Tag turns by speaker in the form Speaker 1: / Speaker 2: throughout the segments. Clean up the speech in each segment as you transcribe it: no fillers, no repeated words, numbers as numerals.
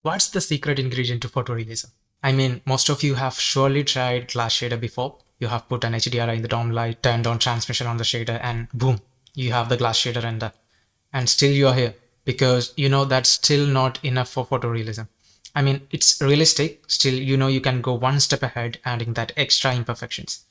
Speaker 1: What's the secret ingredient to photorealism? I mean, most of you have surely tried glass shader before. You have put an HDRI in the dome light, turned on transmission on the shader, and boom, you have the glass shader render. And still you're here because you know that's still not enough for photorealism. I mean, it's realistic, still you know you can go one step ahead, adding that extra imperfections.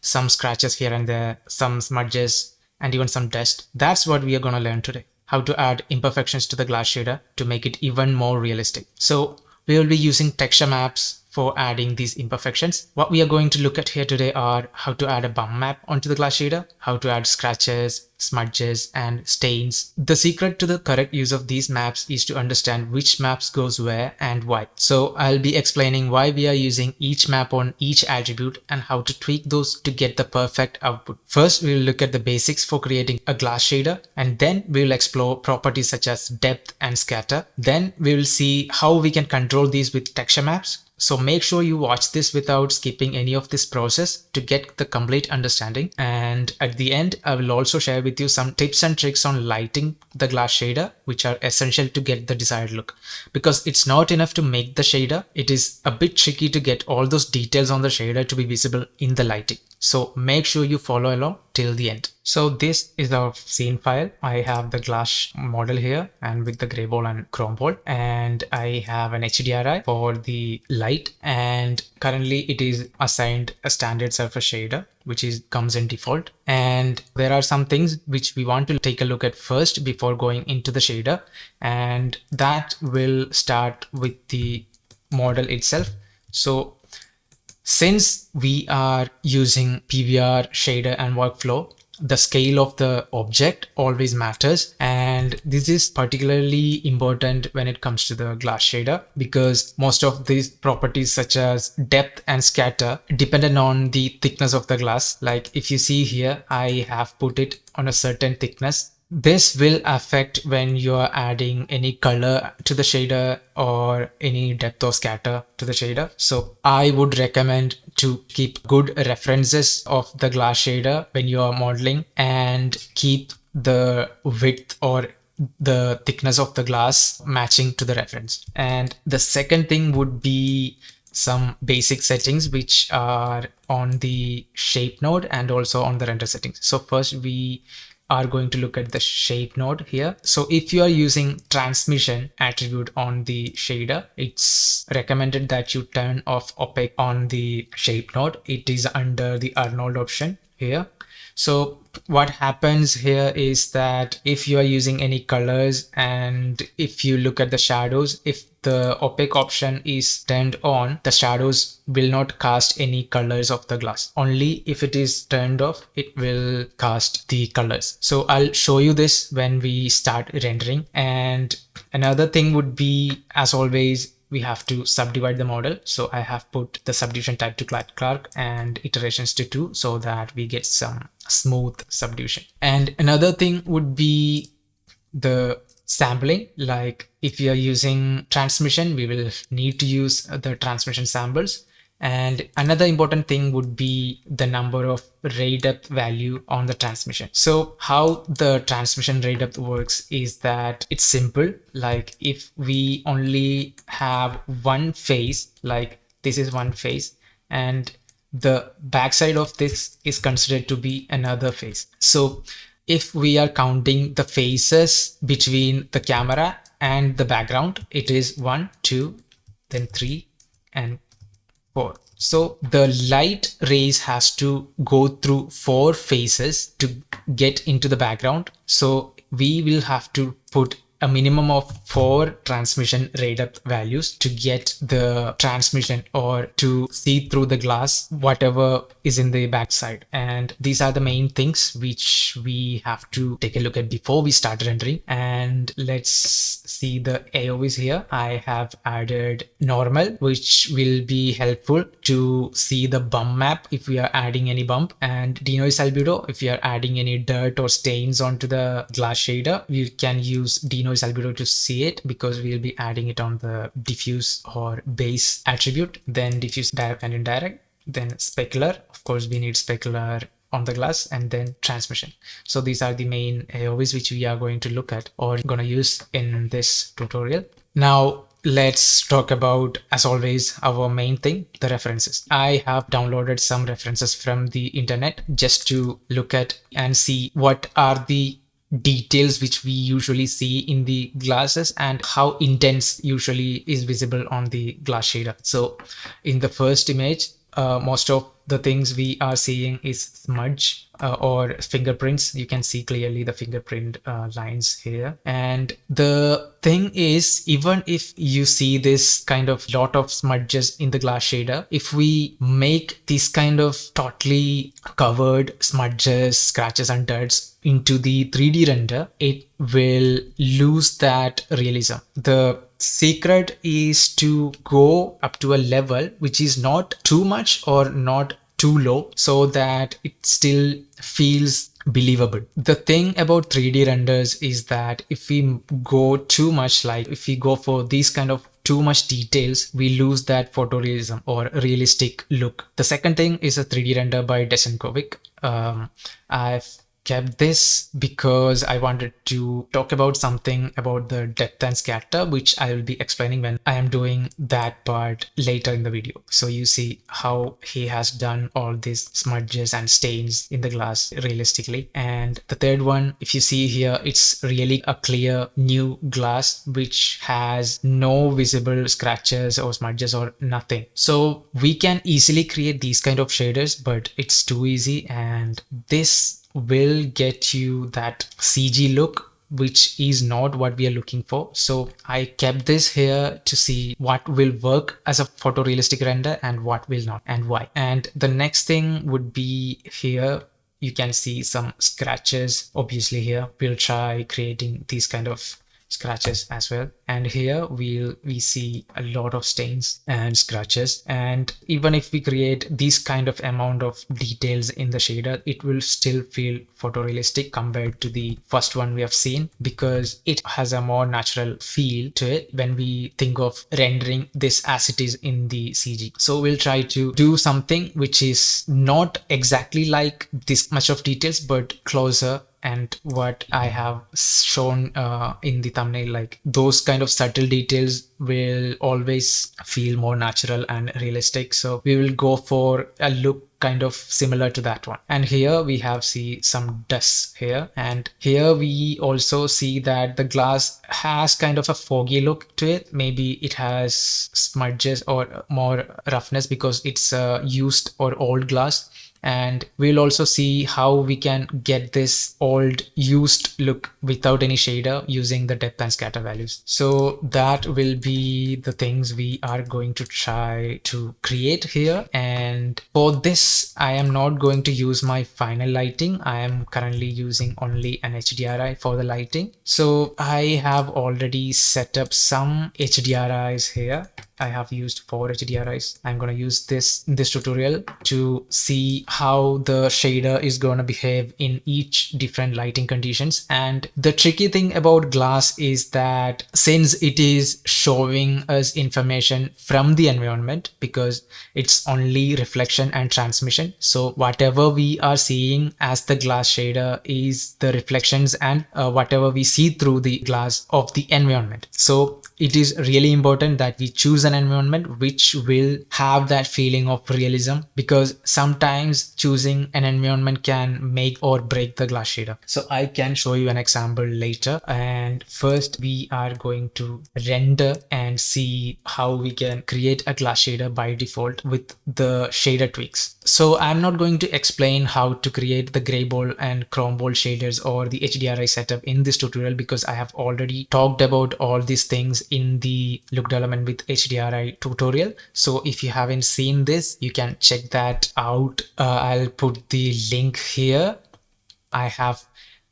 Speaker 1: Some scratches here and there, some smudges, and even some dust. That's what we are going to learn today. How to add imperfections to the glass shader to make it even more realistic. So we will be using texture maps for adding these imperfections. What we are going to look at here today are how to add a bump map onto the glass shader, how to add scratches, smudges, and stains. The secret to the correct use of these maps is to understand which maps goes where and why. So I'll be explaining why we are using each map on each attribute and how to tweak those to get the perfect output. First, we'll look at the basics for creating a glass shader, and then we'll explore properties such as depth and scatter. Then we will see how we can control these with texture maps. So make sure you watch this without skipping any of this process to get the complete understanding. And at the end, I will also share with you some tips and tricks on lighting the glass shader, which are essential to get the desired look. Because it's not enough to make the shader, it is a bit tricky to get all those details on the shader to be visible in the lighting. So make sure you follow along till the end. So this is our scene file. I have the glass model here and with the gray ball and chrome ball, and I have an HDRI for the light, and currently it is assigned a standard surface shader which comes in default. And there are some things which we want to take a look at first before going into the shader, and that will start with the model itself. So since we are using PBR shader and workflow, the scale of the object always matters, and this is particularly important when it comes to the glass shader because most of these properties such as depth and scatter depend on the thickness of the glass. Like if you see here, I have put it on a certain thickness. This will affect when you're adding any color to the shader or any depth or scatter to the shader. So I would recommend to keep good references of the glass shader when you are modeling and keep the width or the thickness of the glass matching to the reference. And the second thing would be some basic settings which are on the shape node and also on the render settings. So first we are going to look at the shape node here. So if you are using transmission attribute on the shader, it's recommended that you turn off opaque on the shape node. It is under the Arnold option here. So what happens here is that if you are using any colors and if you look at the shadows, if the opaque option is turned on, the shadows will not cast any colors of the glass. Only if it is turned off, it will cast the colors. So I'll show you this when we start rendering. And another thing would be, as always, we have to subdivide the model. So I have put the subdivision type to Clark and iterations to 2 so that we get some smooth subdivision. And another thing would be the sampling. Like if you are using transmission, we will need to use the transmission samples. And another important thing would be the number of Raydepth value on the transmission. So how the transmission Raydepth works is that it's simple. Like if we only have one phase, like this is one phase, and the backside of this is considered to be another phase. So if we are counting the phases between the camera and the background, it is 1, 2, then 3, and 4. So the light rays has to go through 4 phases to get into the background. So we will have to put a minimum of 4 transmission ray depth values to get the transmission or to see through the glass whatever is in the backside. And these are the main things which we have to take a look at before we start rendering. And let's see the AOVs here. I have added normal, which will be helpful to see the bump map if we are adding any bump, and denoise albedo if we are adding any dirt or stains onto the glass shader. We can use denoise albedo to see it because we'll be adding it on the diffuse or base attribute, then diffuse, direct and indirect, then specular. Of course, we need specular on the glass, and then transmission. So these are the main AOVs which we are going to look at or going to use in this tutorial. Now, let's talk about, as always, our main thing, the references. I have downloaded some references from the internet just to look at and see what are the details which we usually see in the glasses and how intense usually is visible on the glass shader. So in the first image, most of the things we are seeing is smudge or fingerprints. You can see clearly the fingerprint lines here. And the thing is, even if you see this kind of lot of smudges in the glass shader, if we make this kind of totally covered smudges, scratches and dirt into the 3D render, it will lose that realism. The secret is to go up to a level which is not too much or not too low, so that it still feels believable. The thing about 3D renders is that if we go too much, like if we go for these kind of too much details, we lose that photorealism or realistic look. The second thing is a 3D render by Desenkovic. I've kept this because I wanted to talk about something about the depth and scatter, which I will be explaining when I am doing that part later in the video. So you see how he has done all these smudges and stains in the glass realistically. And the third one, if you see here, it's really a clear new glass which has no visible scratches or smudges or nothing. So we can easily create these kind of shaders, but it's too easy, and this will get you that CG look, which is not what we are looking for. So I kept this here to see what will work as a photorealistic render and what will not, and why. And the next thing would be here. You can see some scratches. Obviously here we'll try creating these kind of scratches as well, and here we see a lot of stains and scratches. And even if we create this kind of amount of details in the shader, it will still feel photorealistic compared to the first one we have seen, because it has a more natural feel to it when we think of rendering this as it is in the CG. So we'll try to do something which is not exactly like this much of details, but closer. And what I have shown in the thumbnail, like those kind of subtle details will always feel more natural and realistic. So we will go for a look kind of similar to that one. And here we have some dust here, and here we also see that the glass has kind of a foggy look to it. Maybe it has smudges or more roughness because it's used or old glass. And we'll also see how we can get this old used look without any shader using the depth and scatter values. So that will be the things we are going to try to create here. And for this, I am not going to use my final lighting. I am currently using only an HDRI for the lighting. So I have already set up some HDRIs here. I have used 4 HDRIs. I'm going to use this in this tutorial to see how the shader is going to behave in each different lighting conditions. And the tricky thing about glass is that since it is showing us information from the environment, because it's only reflection and transmission, so whatever we are seeing as the glass shader is the reflections and whatever we see through the glass of the environment. So it is really important that we choose an environment which will have that feeling of realism, because sometimes choosing an environment can make or break the glass shader. So I can show you an example later. And first we are going to render and see how we can create a glass shader by default with the shader tweaks. So I'm not going to explain how to create the gray ball and chrome ball shaders or the HDRI setup in this tutorial, because I have already talked about all these things in the look development with HDRI tutorial. So if you haven't seen this, you can check that out. I'll put the link here. I have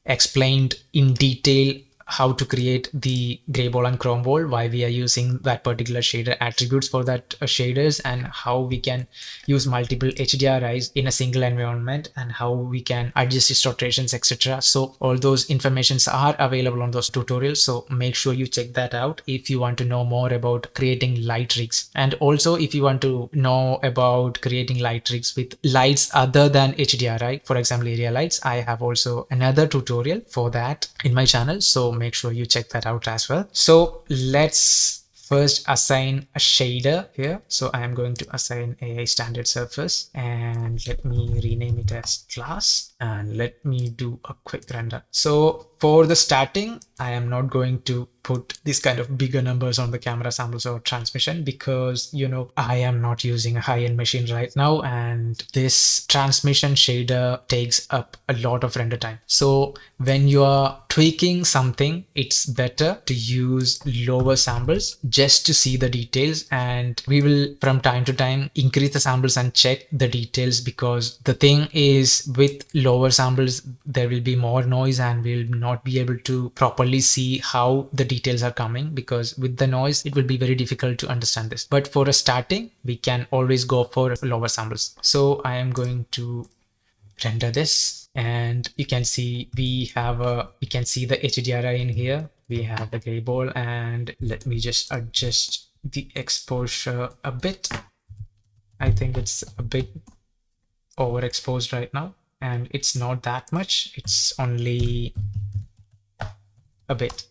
Speaker 1: explained in detail how to create the gray ball and chrome ball, why we are using that particular shader attributes for that shaders, and how we can use multiple HDRIs in a single environment, and how we can adjust distortions, etc. So all those informations are available on those tutorials. So make sure you check that out if you want to know more about creating light rigs. And also if you want to know about creating light rigs with lights other than HDRI, for example area lights, I have also another tutorial for that in my channel. So make sure you check that out as well. So let's first assign a shader here. So I am going to assign a standard surface, and let me rename it as glass, and let me do a quick render. So for the starting, I am not going to put this kind of bigger numbers on the camera samples or transmission, because I am not using a high-end machine right now, and this transmission shader takes up a lot of render time. So when you are tweaking something, it's better to use lower samples just to see the details, and we will from time to time increase the samples and check the details, because the thing is, with lower samples there will be more noise and we'll not be able to properly see how the details are coming, because with the noise it will be very difficult to understand this. But for a starting, we can always go for lower samples. So I am going to render this, and you can see we can see the HDRI in here. We have the gray ball, and let me just adjust the exposure a bit. I think it's a bit overexposed right now, and it's not that much, it's only a bit.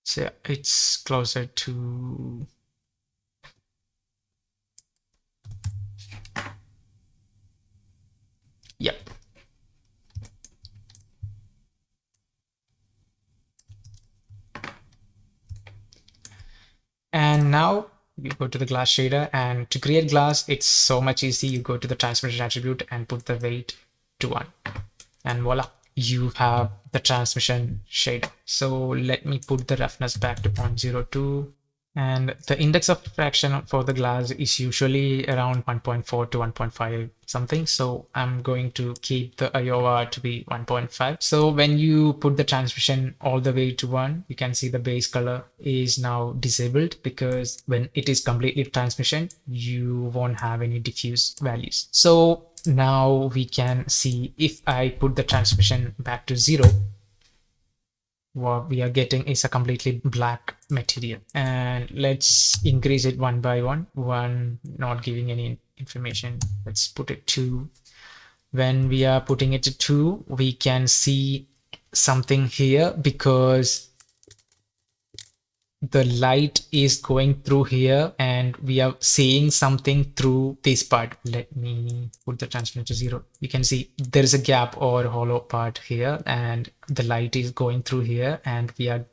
Speaker 1: So it's closer to yep. And now you go to the glass shader, and to create glass, it's so much easy. You go to the transmission attribute and put the weight to 1, and voila, you have the transmission shader. So let me put the roughness back to 0.02, and the index of refraction for the glass is usually around 1.4 to 1.5 something. So I'm going to keep the IOR to be 1.5. So when you put the transmission all the way to 1, you can see the base color is now disabled, because when it is completely transmission, you won't have any diffuse values. So now we can see, if I put the transmission back to 0, what we are getting is a completely black material. And let's increase it one by one, not giving any information. Let's put it 2. When we are putting it to 2, we can see something here, because the light is going through here and we are seeing something through this part. Let me put the transmission to 0. You can see there is a gap or hollow part here, and the light is going through here, and we are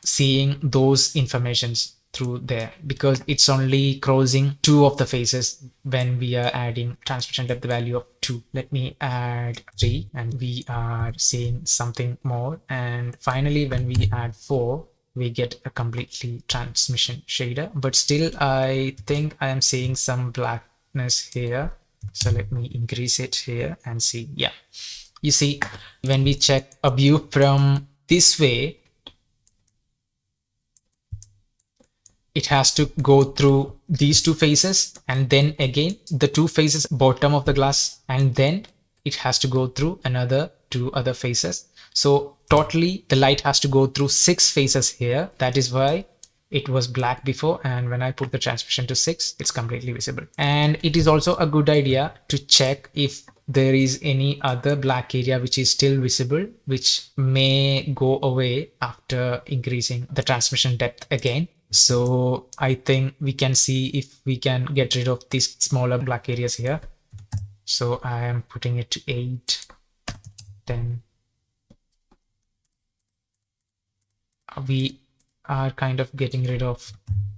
Speaker 1: seeing those informations through there, because it's only crossing 2 of the faces when we are adding transmission depth value of 2. Let me add 3, and we are seeing something more. And finally, when we add 4, we get a completely transmission shader, but still I think I am seeing some blackness here. So let me increase it here and see. Yeah, you see, when we check a view from this way, it has to go through these 2 faces, and then again the 2 faces bottom of the glass, and then it has to go through another 2 other faces. So totally the light has to go through 6 faces here. That is why it was black before, and when I put the transmission to 6, it's completely visible. And it is also a good idea to check if there is any other black area which is still visible, which may go away after increasing the transmission depth again. So I think we can see if we can get rid of these smaller black areas here. So I am putting it to 8, 10. We are kind of getting rid of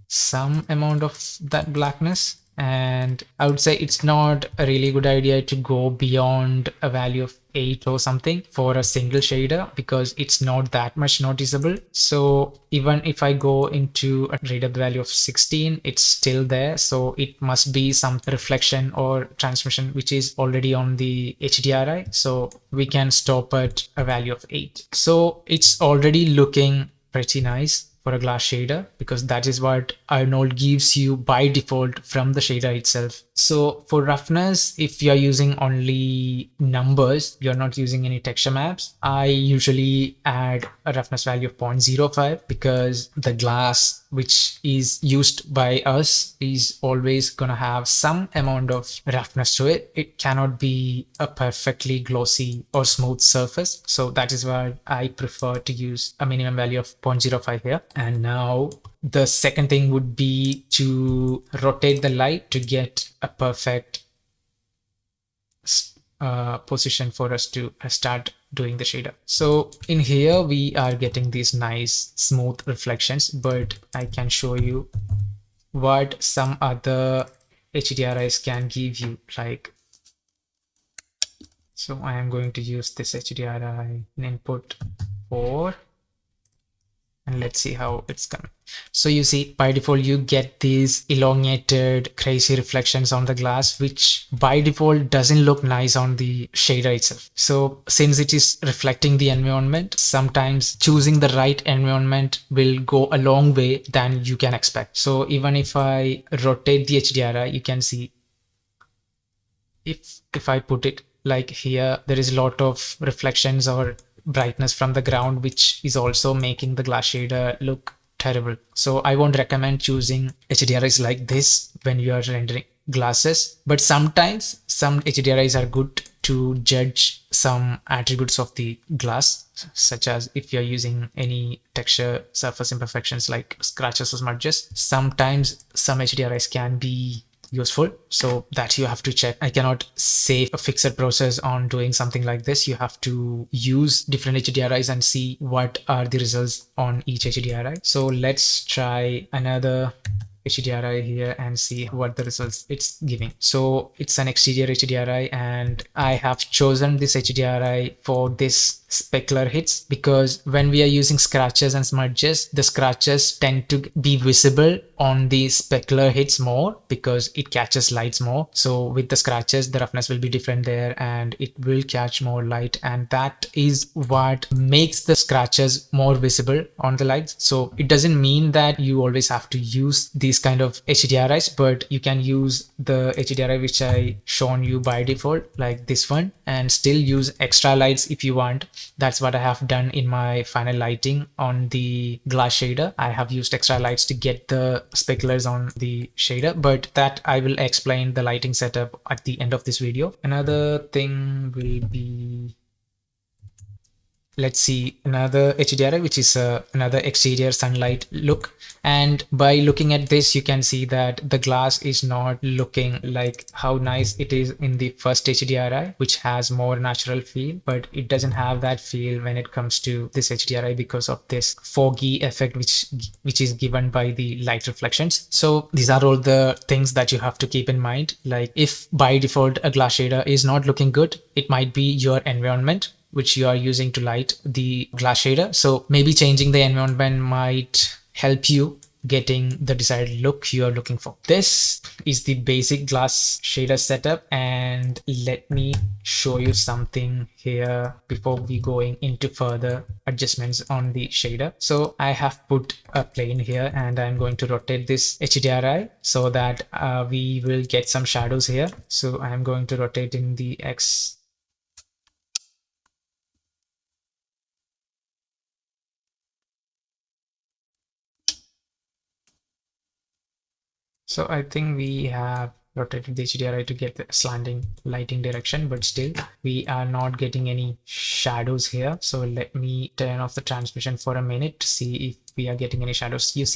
Speaker 1: some amount of that blackness, and I would say it's not a really good idea to go beyond a value of 8 or something for a single shader, because it's not that much noticeable. So even if I go into a Raydepth value of 16, it's still there. So it must be some reflection or transmission which is already on the HDRI. So we can stop at a value of 8. So it's already looking pretty nice for a glass shader, because that is what Arnold gives you by default from the shader itself. So for roughness, if you're using only numbers, you're not using any texture maps, I usually add a roughness value of 0.05 because the glass which is used by us is always gonna have some amount of roughness to it. It cannot be a perfectly glossy or smooth surface. So that is why I prefer to use a minimum value of 0.05 here. And now the second thing would be to rotate the light to get a perfect position for us to start doing the shader. So in here we are getting these nice smooth reflections, but I can show you what some other HDRIs can give you. Like, so I am going to use this HDRI in input 4 and let's see how it's coming. So you see, by default, you get these elongated, crazy reflections on the glass, which by default doesn't look nice on the shader itself. So since it is reflecting the environment, sometimes choosing the right environment will go a long way than you can expect. So even if I rotate the HDRI, you can see if I put it like here, there is a lot of reflections or brightness from the ground, which is also making the glass shader look terrible. So I won't recommend choosing HDRIs like this when you are rendering glasses, but sometimes some HDRIs are good to judge some attributes of the glass, such as if you're using any texture surface imperfections like scratches or smudges. Sometimes some HDRIs can be useful, so that you have to check. I cannot say a fixed process on doing something like this. You have to use different HDRIs and see what are the results on each HDRI. So let's try another HDRI here and see what the results it's giving. So it's an exterior HDRI and I have chosen this HDRI for this specular hits because when we are using scratches and smudges, the scratches tend to be visible on the specular hits more because it catches lights more. So with the scratches, the roughness will be different there and it will catch more light, and that is what makes the scratches more visible on the lights. So it doesn't mean that you always have to use these kind of HDRIs, but you can use the HDRI which I shown you by default, like this one, and still use extra lights if you want. That's what I have done in my final lighting on the glass shader. I have used extra lights to get the speculars on the shader, but that I will explain the lighting setup at the end of this video. Another thing will be, let's see, another HDRI, which is another exterior sunlight look. And by looking at this, you can see that the glass is not looking like how nice it is in the first HDRI, which has more natural feel, but it doesn't have that feel when it comes to this HDRI because of this foggy effect which is given by the light reflections. So these are all the things that you have to keep in mind. Like if by default a glass shader is not looking good, it might be your environment which you are using to light the glass shader. So maybe changing the environment might help you getting the desired look you are looking for. This is the basic glass shader setup, and let me show you something here before we going into further adjustments on the shader. So I have put a plane here and I'm going to rotate this HDRI so that we will get some shadows here. So I'm going to rotate in the X. So I think we have rotated the HDRI to get the slanting lighting direction, but still we are not getting any shadows here. So let me turn off the transmission for a minute to see if we are getting any shadows. You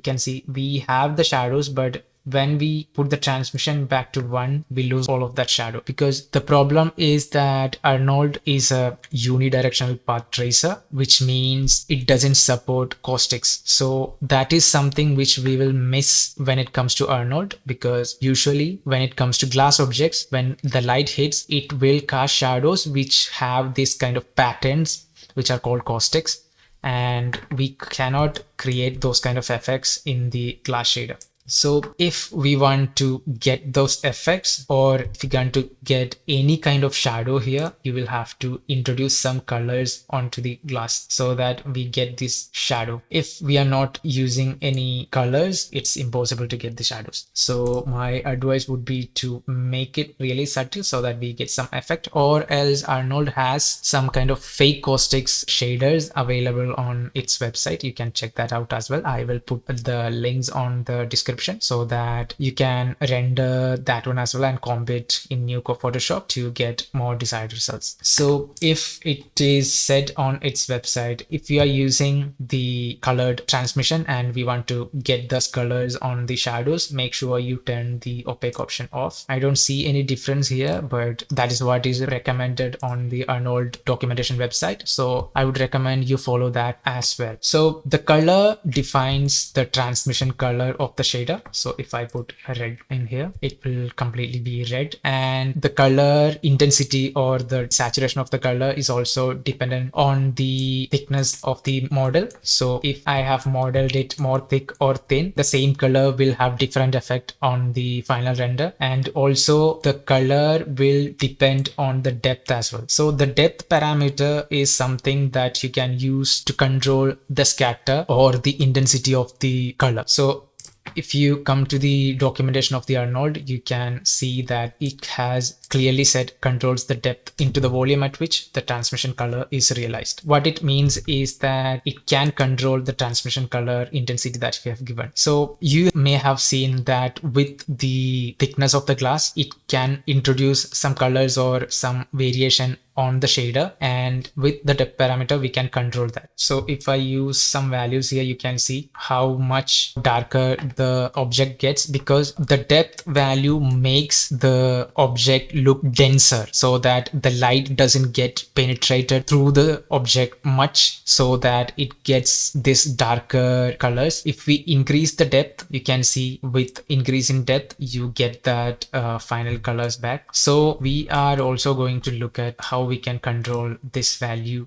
Speaker 1: can see we have the shadows, but when we put the transmission back to 1, we lose all of that shadow because the problem is that Arnold is a unidirectional path tracer, which means it doesn't support caustics. So that is something which we will miss when it comes to Arnold, because usually when it comes to glass objects, when the light hits, it will cast shadows which have this kind of patterns which are called caustics, and we cannot create those kind of effects in the glass shader. So if we want to get those effects, or if you want to get any kind of shadow here, you will have to introduce some colors onto the glass so that we get this shadow. If we are not using any colors, it's impossible to get the shadows. So my advice would be to make it really subtle so that we get some effect, or else Arnold has some kind of fake caustics shaders available on its website. You can check that out as well. I will put the links on the description so that you can render that one as well and comp it in new Photoshop to get more desired results. So if it is said on its website, if you are using the colored transmission and we want to get those colors on the shadows, make sure you turn the opaque option off. I don't see any difference here, but that is what is recommended on the Arnold documentation website. So I would recommend you follow that as well. So the color defines the transmission color of the shader. So if I put a red in here, it will completely be red, and the color intensity or the saturation of the color is also dependent on the thickness of the model. So if I have modeled it more thick or thin, the same color will have different effect on the final render, and also the color will depend on the depth as well. So the depth parameter is something that you can use to control the scatter or the intensity of the color. So if you come to the documentation of the Arnold, you can see that it has clearly said controls the depth into the volume at which the transmission color is realized. What it means is that it can control the transmission color intensity that we have given. So you may have seen that with the thickness of the glass, it can introduce some colors or some variation on the shader, and with the depth parameter we can control that. So if I use some values here, you can see how much darker the object gets, because the depth value makes the object look denser so that the light doesn't get penetrated through the object much, so that it gets this darker colors. If we increase the depth, you can see with increase in depth you get that final colors back. So we are also going to look at how we can control this value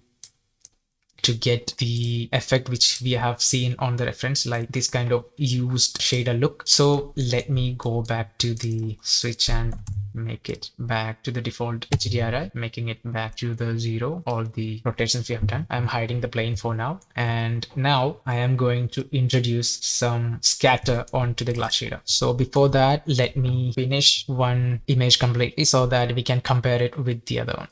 Speaker 1: to get the effect which we have seen on the reference, like this kind of used shader look. So let me go back to the switch and make it back to the default HDRI, making it back to the 0, all the rotations we have done. I'm hiding the plane for now, and now I am going to introduce some scatter onto the glass shader. So before that, let me finish one image completely so that we can compare it with the other one.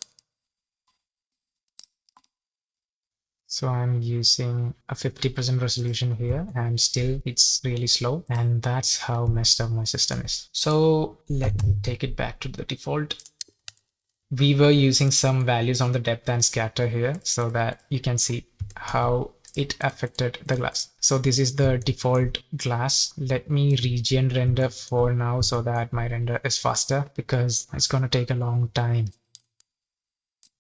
Speaker 1: So I'm using a 50% resolution here, and still it's really slow, and that's how messed up my system is. So let me take it back to the default. We were using some values on the depth and scatter here so that you can see how it affected the glass. So this is the default glass. Let me region render for now so that my render is faster, because it's going to take a long time.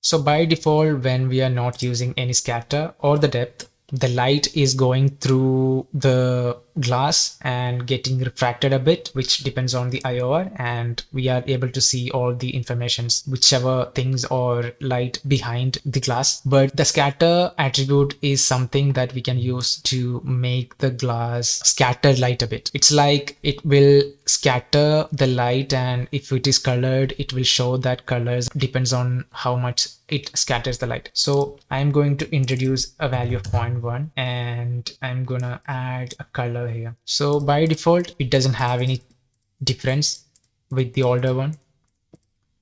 Speaker 1: So by default, when we are not using any scatter or the depth, the light is going through the glass and getting refracted a bit, which depends on the IOR, and we are able to see all the informations, whichever things or light behind the glass. But the scatter attribute is something that we can use to make the glass scatter light a bit. It's like it will scatter the light, and if it is colored, it will show that colors depends on how much it scatters the light. So I'm going to introduce a value of 0.1, and I'm gonna add a color here. So by default, it doesn't have any difference with the older one,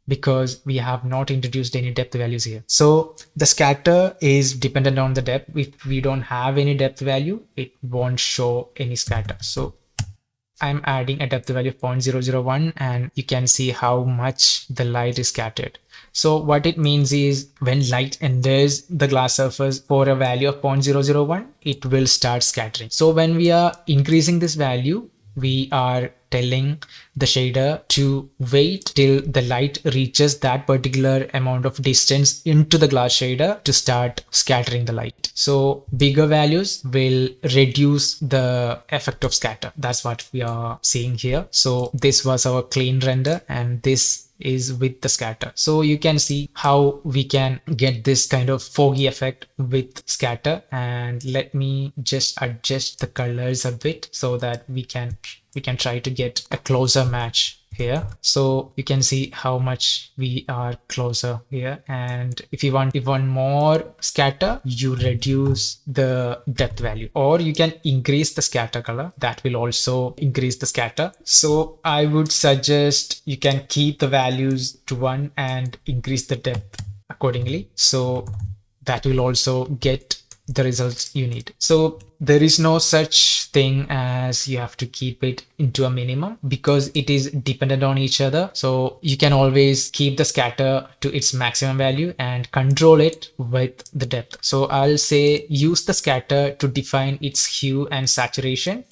Speaker 1: because we have not introduced any depth values here. So the scatter is dependent on the depth. If we don't have any depth value, it won't show any scatter. So I'm adding a depth value of 0.001, and you can see how much the light is scattered. So what it means is when light enters the glass surface for a value of 0.001, it will start scattering. So when we are increasing this value, we are telling the shader to wait till the light reaches that particular amount of distance into the glass shader to start scattering the light. So bigger values will reduce the effect of scatter. That's what we are seeing here. So this was our clean render, and this is with the scatter. So you can see how we can get this kind of foggy effect with scatter. And let me just adjust the colors a bit so that we can try to get a closer match here. So you can see how much we are closer here. And if you want even more scatter, you reduce the depth value, or you can increase the scatter color. That will also increase the scatter. So I would suggest you can keep the values to 1 and increase the depth accordingly. So that will also get the results you need. So there is no such thing as you have to keep it into a minimum, because it is dependent on each other. So you can always keep the scatter to its maximum value and control it with the depth. So I'll say use the scatter to define its hue and saturation,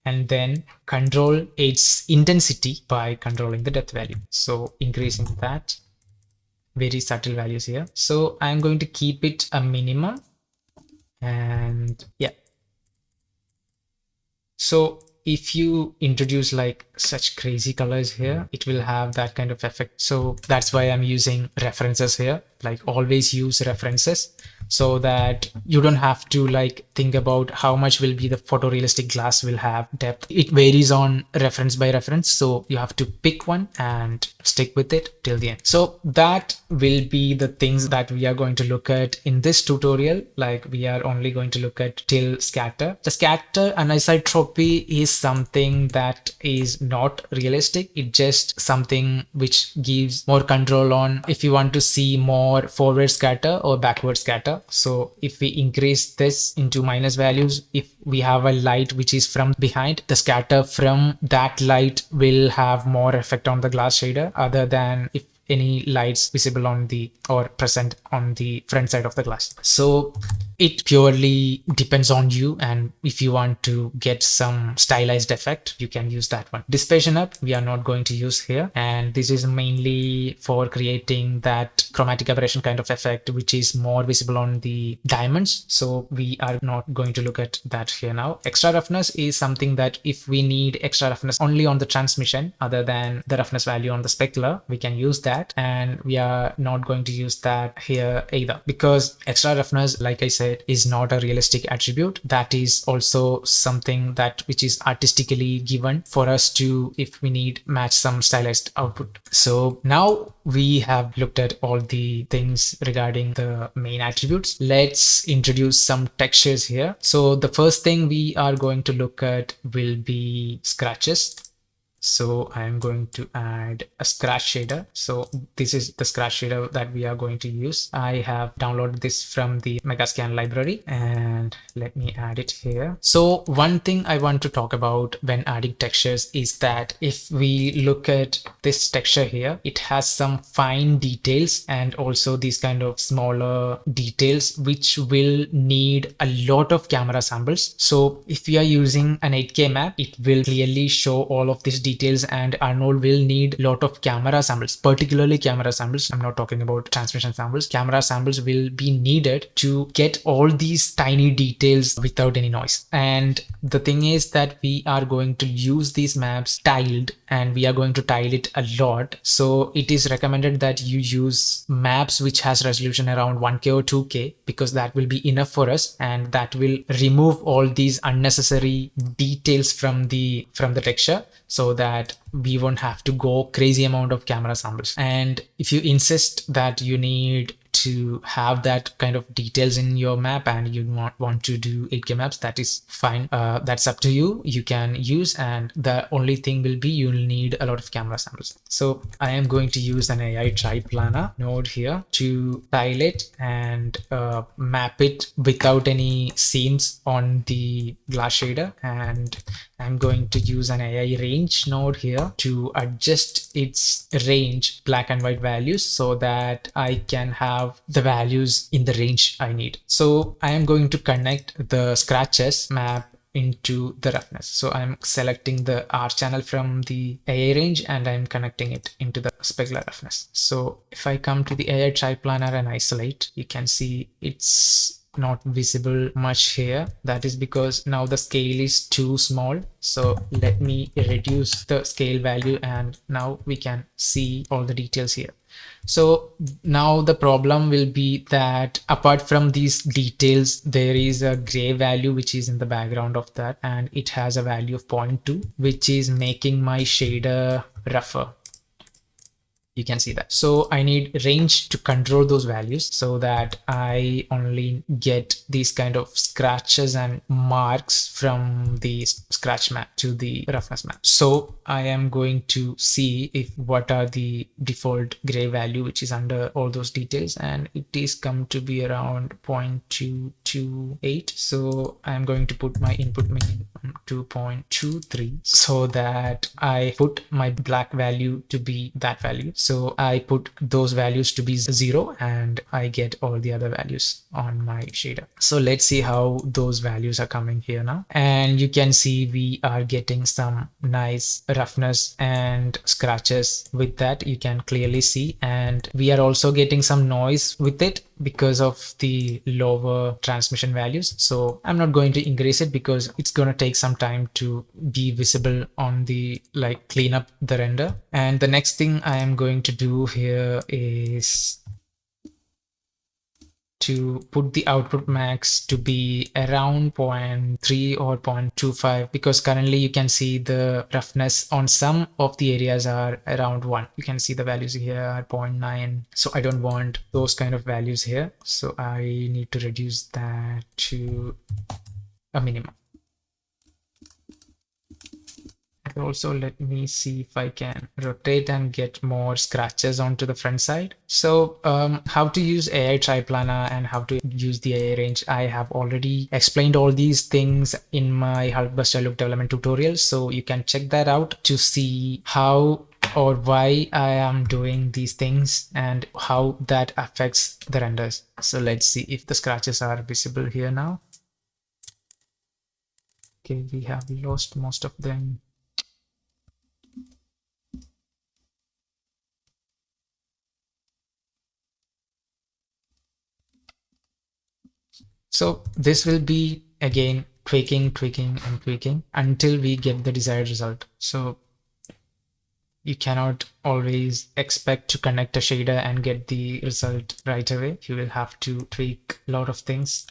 Speaker 1: and then control its intensity by controlling the depth value. So increasing that, very subtle values here. So I'm going to keep it a minimum. And yeah, so if you introduce like such crazy colors here, it will have that kind of effect. So that's why I'm using references here. Like always use references so that you don't have to like think about how much will be the photorealistic glass will have depth. It varies on reference by reference. So you have to pick one and stick with it till the end. So that will be the things that we are going to look at in this tutorial. Like we are only going to look at till scatter. The scatter anisotropy is something that is not realistic. It's just something which gives more control on if you want to see more forward scatter or backward scatter. So if we increase this into minus values, if we have a light which is from behind, the scatter from that light will have more effect on the glass shader other than if any lights visible on the or present on the front side of the glass. So it purely depends on you, and if you want to get some stylized effect, you can use that one. Dispersion up we are not going to use here, and this is mainly for creating that chromatic aberration kind of effect which is more visible on the diamonds. So we are not going to look at that here now. Extra roughness is something that if we need extra roughness only on the transmission other than the roughness value on the specular, we can use that, and we are not going to use that here either, because extra roughness, like I said, is not a realistic attribute. That is also something that which is artistically given for us to, if we need, match some stylized output. So now we have looked at all the things regarding the main attributes. Let's introduce some textures here. So the first thing we are going to look at will be scratches. So I'm going to add a scratch shader. So this is the scratch shader that we are going to use. I have downloaded this from the Megascan library, and let me add it here. So one thing I want to talk about when adding textures is that if we look at this texture here, it has some fine details and also these kind of smaller details which will need a lot of camera samples. So if we are using an 8K map, it will clearly show all of these details, and Arnold will need a lot of camera samples, particularly camera samples. I'm not talking about transmission samples. Camera samples will be needed to get all these tiny details without any noise. And the thing is that we are going to use these maps tiled, and we are going to tile it a lot. So it is recommended that you use maps which has resolution around 1K or 2K, because that will be enough for us, and that will remove all these unnecessary details from the texture, so that we won't have to go crazy amount of camera samples. And if you insist that you need to have that kind of details in your map and you want to do 8K maps, that is fine. That's up to you. You can use, and the only thing will be you'll need a lot of camera samples. So I am going to use an Aitriplanar node here to tile it and map it without any seams on the glass shader. And I'm going to use an Airange node here to adjust its range black and white values so that I can have the values in the range I need. So I am going to connect the scratches map into the roughness. So I'm selecting the R channel from the Airange and I'm connecting it into the specular roughness. So if I come to the Aitriplanar and isolate, you can see it's not visible much here. That is because now the scale is too small. So let me reduce the scale value, and now we can see all the details here. So now the problem will be that apart from these details, there is a gray value which is in the background of that, and it has a value of 0.2, which is making my shader rougher. You can see that. So I need range to control those values so that I only get these kind of scratches and marks from the scratch map to the roughness map. So I am going to see if what are the default gray value which is under all those details, and it is come to be around 0.228. So I'm going to put my input minimum to 0.23 so that I put my black value to be that value. So I put those values to be 0 and I get all the other values on my shader. So let's see how those values are coming here now. And you can see we are getting some nice roughness and scratches with that. You can clearly see, and we are also getting some noise with it because of the lower transmission values. So I'm not going to increase it because it's going to take some time to be visible on the clean up the render. And the next thing I am going to do here is to put the output max to be around 0.3 or 0.25, because currently you can see the roughness on some of the areas are around 1. You can see the values here are 0.9. So I don't want those kind of values here. So I need to reduce that to a minimum. Also, let me see if I can rotate and get more scratches onto the front side. So how to use Aitriplanar and how to use the Airange, I have already explained all these things in my Hulkbuster look development tutorial, so you can check that out to see how or why I am doing these things and how that affects the renders. So let's see if the scratches are visible here now. Okay, we have lost most of them. So this will be again tweaking and tweaking until we get the desired result. So you cannot always expect to connect a shader and get the result right away. You will have to tweak a lot of things.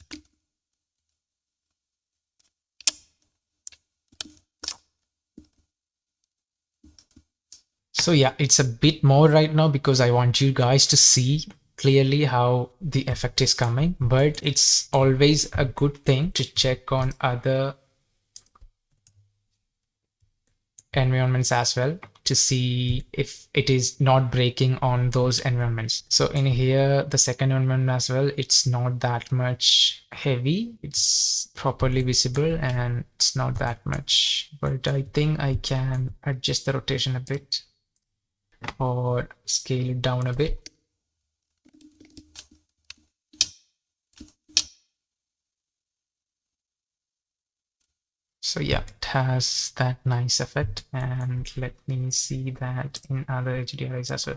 Speaker 1: So yeah, it's a bit more right now because I want you guys to see clearly how the effect is coming, but it's always a good thing to check on other environments as well to see if it is not breaking on those environments. So in here, the second environment as well, it's not that much heavy. It's properly visible and it's not that much, but I think I can adjust the rotation a bit or scale it down a bit. So yeah, it has that nice effect, and let me see that in other HDRIs as well.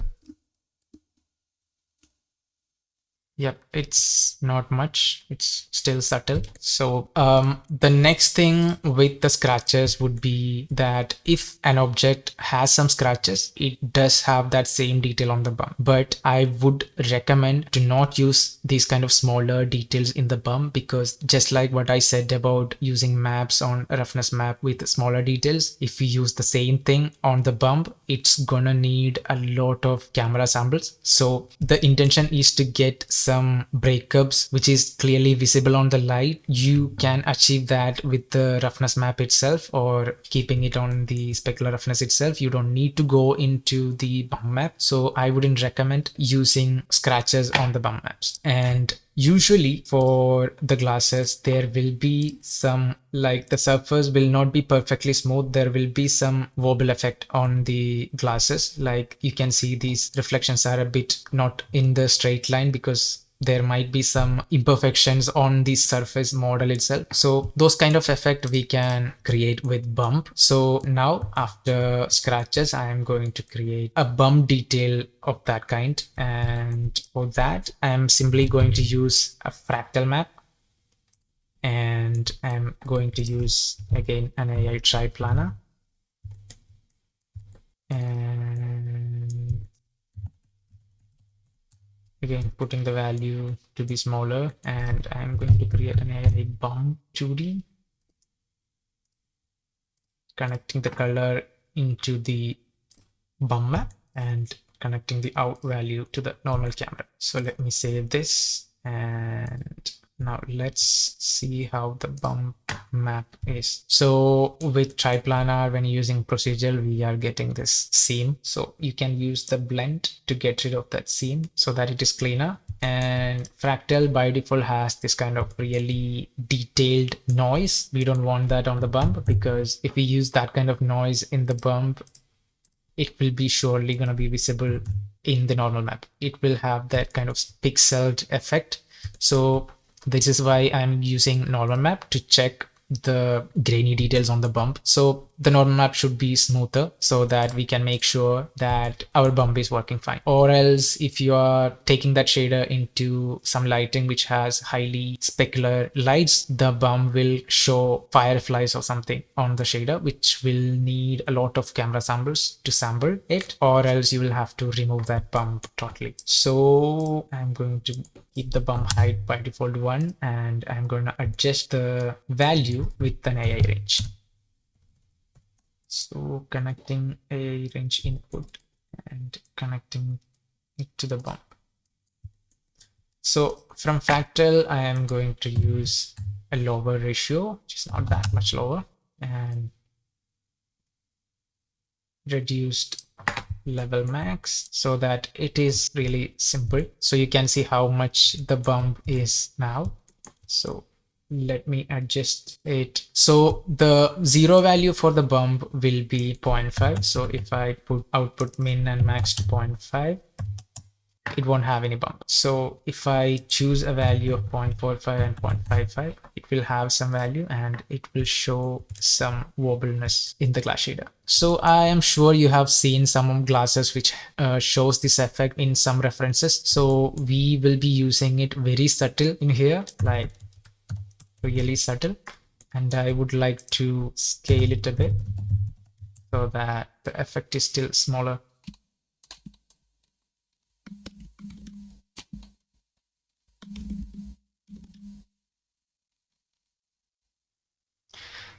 Speaker 1: Yep, it's not much, it's still subtle. So the next thing with the scratches would be that if an object has some scratches, it does have that same detail on the bump. But I would recommend to not use these kind of smaller details in the bump, because just like what I said about using maps on a roughness map with smaller details, if we use the same thing on the bump, it's gonna need a lot of camera samples. So the intention is to get some breakups which is clearly visible on the light. You can achieve that with the roughness map itself or keeping it on the specular roughness itself. You don't need to go into the bump map. So I wouldn't recommend using scratches on the bump maps. And usually for the glasses, there will be some, like the surface will not be perfectly smooth. There will be some wobble effect on the glasses. Like you can see these reflections are a bit not in the straight line because there might be some imperfections on the surface model itself. So those kind of effect we can create with bump. So now after scratches, I am going to create a bump detail of that kind. And for that, I am simply going to use a fractal map. and I'm going to use again an Aitriplanar, and again putting the value to be smaller, and I'm going to create an AI bump 2D, connecting the color into the bump map and connecting the out value to the normal camera. So let me save this, and now let's see how the bump map is. So with triplanar, when using procedural, we are getting this seam. So you can use the blend to get rid of that seam so that it is cleaner. And fractal by default has this kind of really detailed noise. We don't want that on the bump, because if we use that kind of noise in the bump, it will be surely going to be visible in the normal map. It will have that kind of pixeled effect. So this is why I'm using normal map to check the grainy details on the bump. So the normal map should be smoother so that we can make sure that our bump is working fine. Or else if you are taking that shader into some lighting which has highly specular lights, the bump will show fireflies or something on the shader, which will need a lot of camera samples to sample it, or else you will have to remove that bump totally. So I'm going to keep the bump height by default 1, and I'm going to adjust the value with an Airange. So connecting Airange input and connecting it to the bump. So from fractal, I am going to use a lower ratio, which is not that much lower, and reduced level max so that it is really simple. So you can see how much the bump is now. So let me adjust it. So the zero value for the bump will be 0.5. So if I put output min and max to 0.5, it won't have any bump. So if I choose a value of 0.45 and 0.55, it will have some value and it will show some wobbliness in the glass shader. So I am sure you have seen some glasses which shows this effect in some references. So we will be using it very subtle in here, like really subtle, and I would like to scale it a bit so that the effect is still smaller.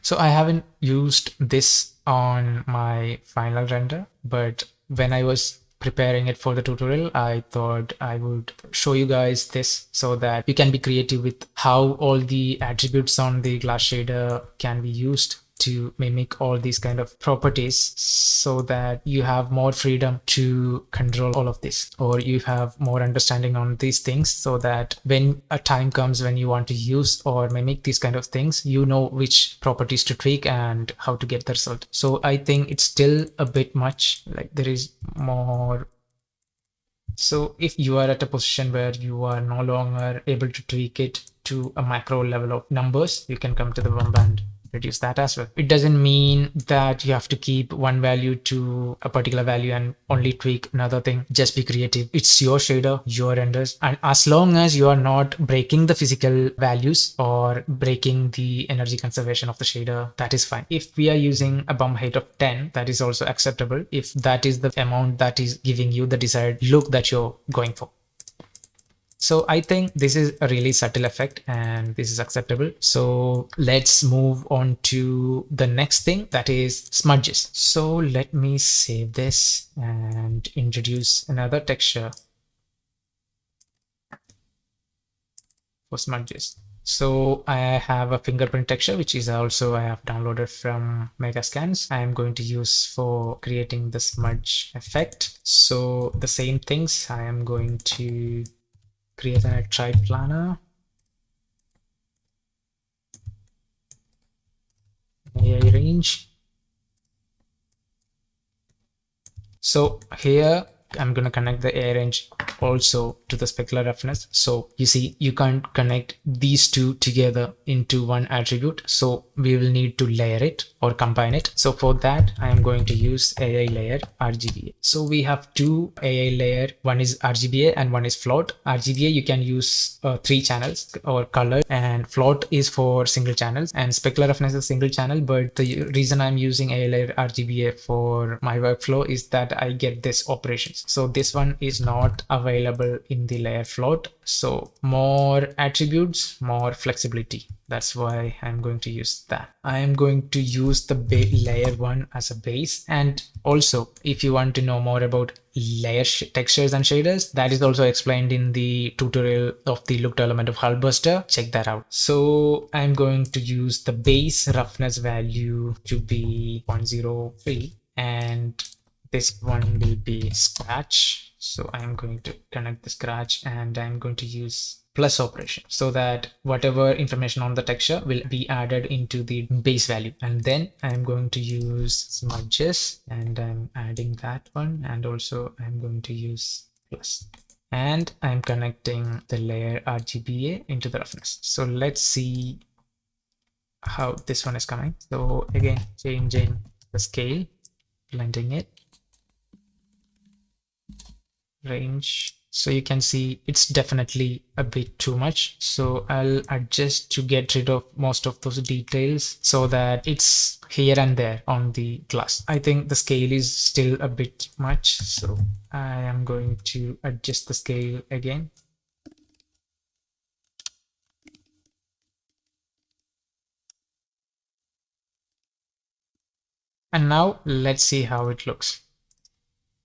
Speaker 1: So I haven't used this on my final render, but when I was preparing it for the tutorial, I thought I would show you guys this so that you can be creative with how all the attributes on the glass shader can be used to mimic all these kind of properties, so that you have more freedom to control all of this, or you have more understanding on these things, so that when a time comes when you want to use or mimic these kind of things, you know which properties to tweak and how to get the result. So I think it's still a bit much, like there is more. So if you are at a position where you are no longer able to tweak it to a macro level of numbers, you can come to the bump and reduce that as well. It doesn't mean that you have to keep one value to a particular value and only tweak another thing. Just be creative. It's your shader, your renders, and as long as you are not breaking the physical values or breaking the energy conservation of the shader, that is fine. If we are using a bump height of 10, that is also acceptable if that is the amount that is giving you the desired look that you're going for. So I think this is a really subtle effect and this is acceptable. So let's move on to the next thing, that is smudges. So let me save this and introduce another texture for smudges. So I have a fingerprint texture, which is also I have downloaded from Megascans. I am going to use for creating the smudge effect. So the same things, I am going to create an Aitriplanar, Airange. So here I'm going to connect the Airange also to the specular roughness. So you see, you can't connect these two together into one attribute. So we will need to layer it or combine it. So for that, I am going to use AILAYERrgba. So we have two AI layer. One is RGBA and one is float. RGBA, you can use 3 channels or color, and float is for single channels, and specular roughness is single channel. But the reason I'm using AILAYERrgba for my workflow is that I get this operations. So this one is not available in the layer float. So more attributes, more flexibility. That's why I'm going to use that. I am going to use the layer 1 as a base. And also, if you want to know more about layer textures and shaders, that is also explained in the tutorial of the looked element of Hullbuster. Check that out. So I'm going to use the base roughness value to be 0.03, and this one will be scratch. So I'm going to connect the scratch, and I'm going to use plus operation so that whatever information on the texture will be added into the base value. And then I'm going to use smudges, and I'm adding that one, and also I'm going to use plus, and I'm connecting the layer RGBA into the roughness. So let's see how this one is coming. So again, changing the scale, blending it, range. So you can see it's definitely a bit too much. So I'll adjust to get rid of most of those details so that it's here and there on the glass. I think the scale is still a bit much. So I am going to adjust the scale again. And now let's see how it looks.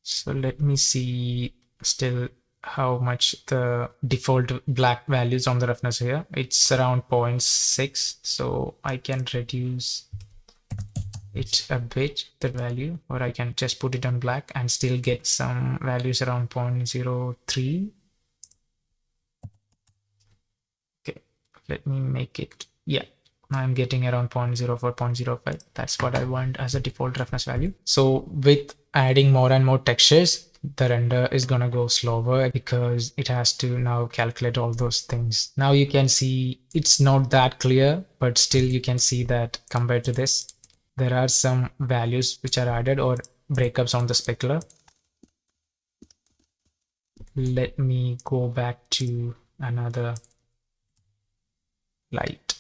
Speaker 1: So let me see still how much the default black values on the roughness here. It's around 0.6, so I can reduce it a bit, the value, or I can just put it on black and still get some values around 0.03. Okay, let me make it, yeah, I'm getting around 0.04, 0.05. That's what I want as a default roughness value. So with adding more and more textures, the render is gonna go slower because it has to now calculate all those things. Now you can see it's not that clear, but still you can see that compared to this, there are some values which are added or breakups on the specular. Let me go back to another light.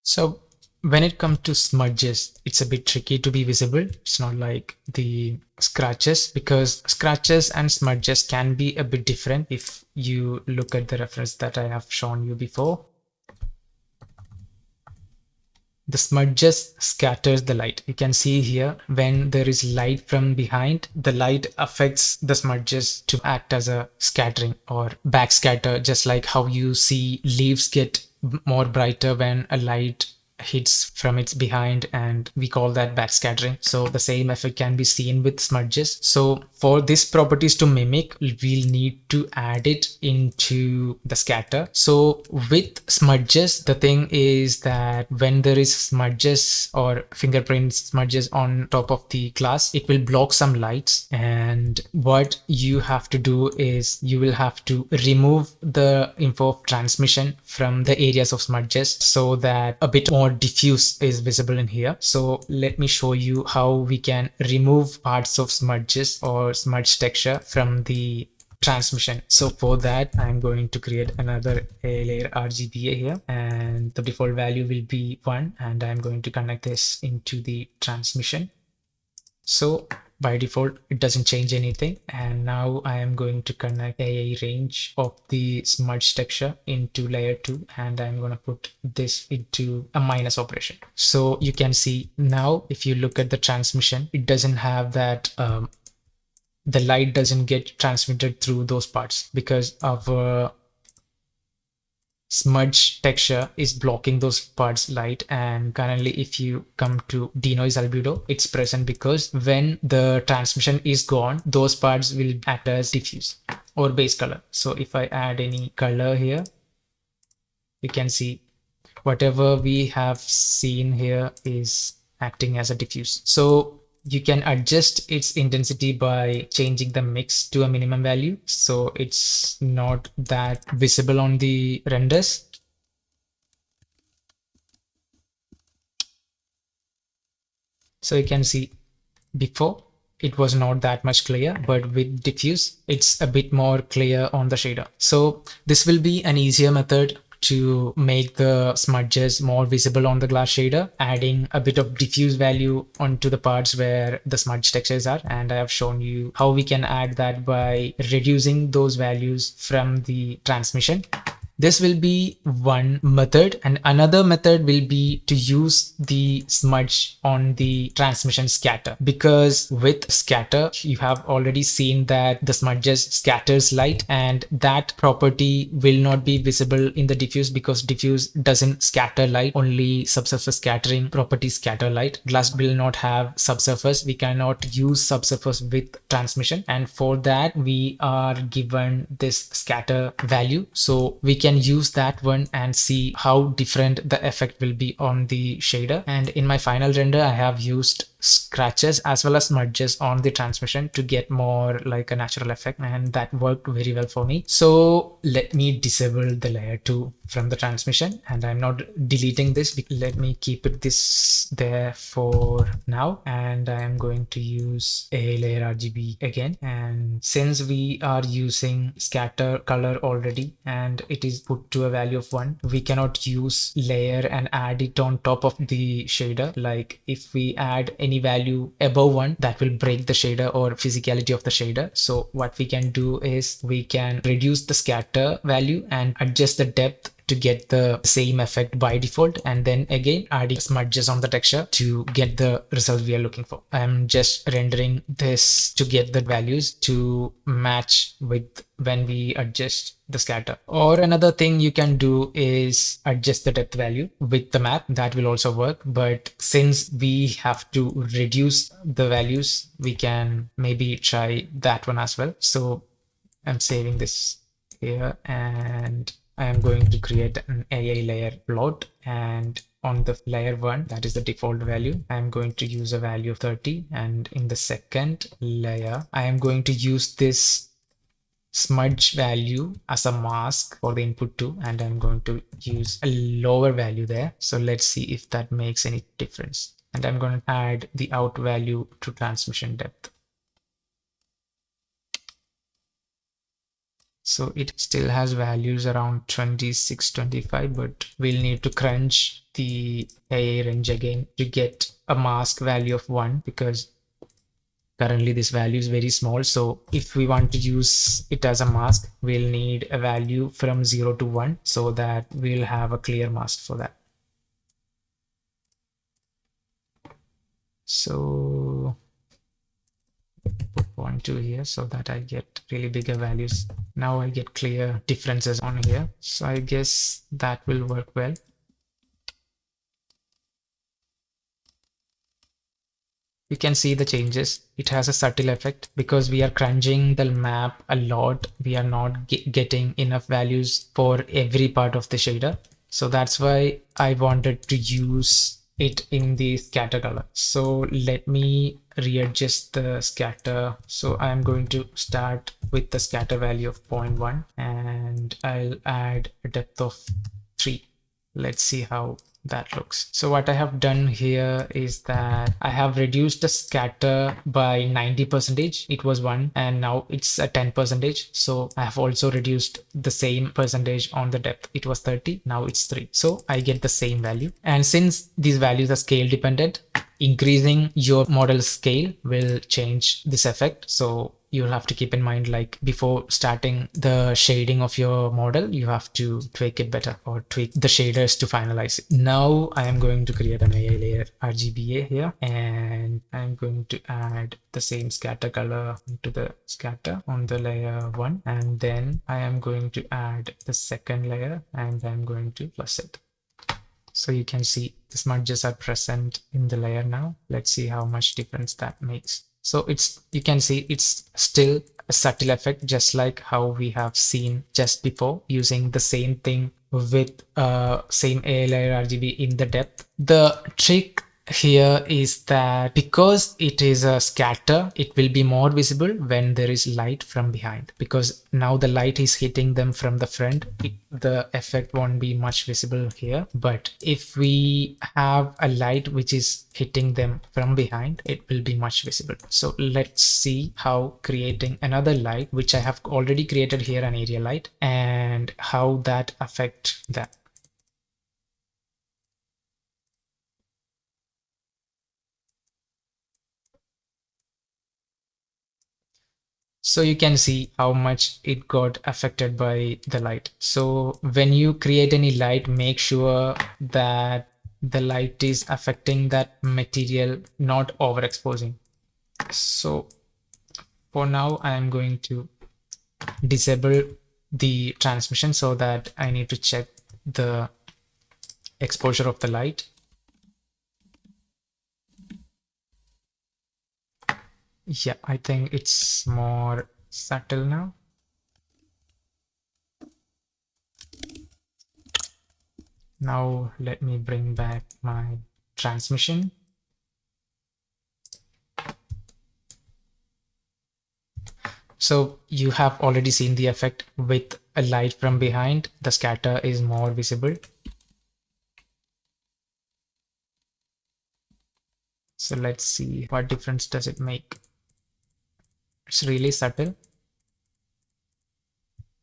Speaker 1: So when it comes to smudges, it's a bit tricky to be visible. It's not like the scratches, because scratches and smudges can be a bit different if you look at the reference that I have shown you before. The smudges scatters the light. You can see here when there is light from behind, the light affects the smudges to act as a scattering or backscatter, just like how you see leaves get more brighter when a light hits from its behind, and we call that backscattering. So the same effect can be seen with smudges. So for these properties to mimic, we'll need to add it into the scatter. So with smudges, the thing is that when there is smudges or fingerprint smudges on top of the glass, it will block some lights, and what you have to do is you will have to remove the info of transmission from the areas of smudges so that a bit more diffuse is visible in here. So let me show you how we can remove parts of smudges or smudge texture from the transmission. So for that, I'm going to create another layer RGBA here, and the default value will be 1, and I'm going to connect this into the transmission. So by default, it doesn't change anything. And now I am going to connect Airange of the smudge texture into layer 2, and I'm going to put this into a minus operation. So you can see now, if you look at the transmission, it doesn't have that, the light doesn't get transmitted through those parts because our smudge texture is blocking those parts light, and currently if you come to denoise albedo, it's present because when the transmission is gone, those parts will act as diffuse or base color. So if I add any color here, you can see whatever we have seen here is acting as a diffuse. So you can adjust its intensity by changing the mix to a minimum value, so it's not that visible on the renders. So you can see before it was not that much clear, but with diffuse it's a bit more clear on the shader. So this will be an easier method to make the smudges more visible on the glass shader, adding a bit of diffuse value onto the parts where the smudge textures are. And I have shown you how we can add that by reducing those values from the transmission. This will be one method, and another method will be to use the smudge on the transmission scatter, because with scatter you have already seen that the smudges scatters light, and that property will not be visible in the diffuse because diffuse doesn't scatter light, only subsurface scattering properties scatter light. Glass will not have subsurface, we cannot use subsurface with transmission, and for that we are given this scatter value, so we can use that one and see how different the effect will be on the shader. And in my final render I have used scratches as well as smudges on the transmission to get more like a natural effect, and that worked very well for me. So let me disable the layer 2 from the transmission, and I'm not deleting this. Let me keep it this there for now, and I am going to use AALAYERRGB again. And since we are using scatter color already and it is put to a value of 1, we cannot use layer and add it on top of the shader. Like if we add any value above 1, that will break the shader or physicality of the shader. So what we can do is we can reduce the scatter value and adjust the depth to get the same effect by default, and then again adding smudges on the texture to get the result we are looking for. I'm just rendering this to get the values to match with when we adjust the scatter. Or another thing you can do is adjust the depth value with the map. That will also work, but since we have to reduce the values, we can maybe try that one as well. So I'm saving this here, and I am going to create an AA layer plot, and on the layer 1, that is the default value, I am going to use a value of 30, and in the second layer I am going to use this smudge value as a mask for the input 2, and I'm going to use a lower value there. So let's see if that makes any difference, and I'm going to add the out value to transmission depth. So it still has values around 26, 25, but we'll need to crunch the Airange again to get a mask value of 1, because currently this value is very small. So if we want to use it as a mask, we'll need a value from 0 to 1, so that we'll have a clear mask for that. So put 0.2 here so that I get really bigger values. Now I get clear differences on here. So I guess that will work well. You can see the changes. It has a subtle effect because we are crunching the map a lot. We are not getting enough values for every part of the shader. So that's why I wanted to use it in the scatter color. So let me readjust the scatter. So I'm going to start with the scatter value of 0.1, and I'll add a depth of 3. Let's see how that looks. So what I have done here is that I have reduced the scatter by 90%. It was 1 and now it's a 10%. So I have also reduced the same percentage on the depth. It was 30, now it's 3. So I get the same value. And since these values are scale dependent, increasing your model scale will change this effect. So you'll have to keep in mind, like before starting the shading of your model, you have to tweak it better or tweak the shaders to finalize it. Now I am going to create an AI layer RGBA here, and I'm going to add the same scatter color into the scatter on the layer 1, and then I am going to add the second layer and I'm going to plus it. So you can see the smudges are present in the layer now. Let's see how much difference that makes. So you can see it's still a subtle effect, just like how we have seen just before, using the same thing with same ALIRGB in the depth. The trick here is that because it is a scatter, it will be more visible when there is light from behind, because now the light is hitting them from the front. The effect won't be much visible here, but if we have a light which is hitting them from behind, it will be much visible. So let's see how creating another light, which I have already created here, an area light, and how that affects that. So you can see how much it got affected by the light. So when you create any light, make sure that the light is affecting that material, not overexposing. So for now, I am going to disable the transmission so that I need to check the exposure of the light. Yeah, I think it's more subtle now. Now let me bring back my transmission. So you have already seen the effect with a light from behind. The scatter is more visible. So let's see what difference does it make. It's really subtle.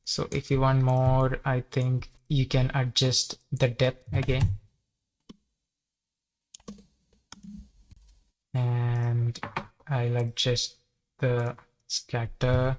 Speaker 1: So if you want more, I think you can adjust the depth again. And I'll adjust the scatter.